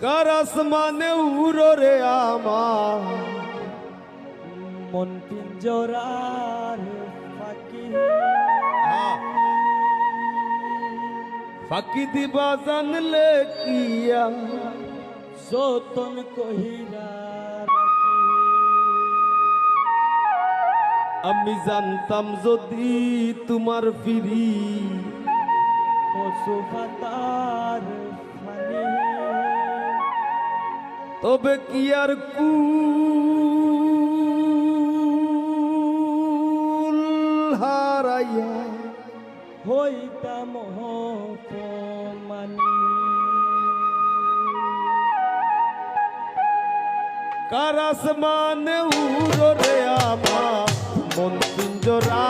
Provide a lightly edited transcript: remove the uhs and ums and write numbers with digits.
কার আসমানে উড়ো রে আমার মন পিঞ্জরার ফাঁকি ফাঁকি দিবা জানলে কিয়া যতন কহিরা আমি জানতাম যদি তোমার ফিরি পশু পাতার ফানি তবে কি আর কুল হারাইয়া হইতাম অপমানী কার আসমানে উড়ো রে আমার মন পিঞ্জরা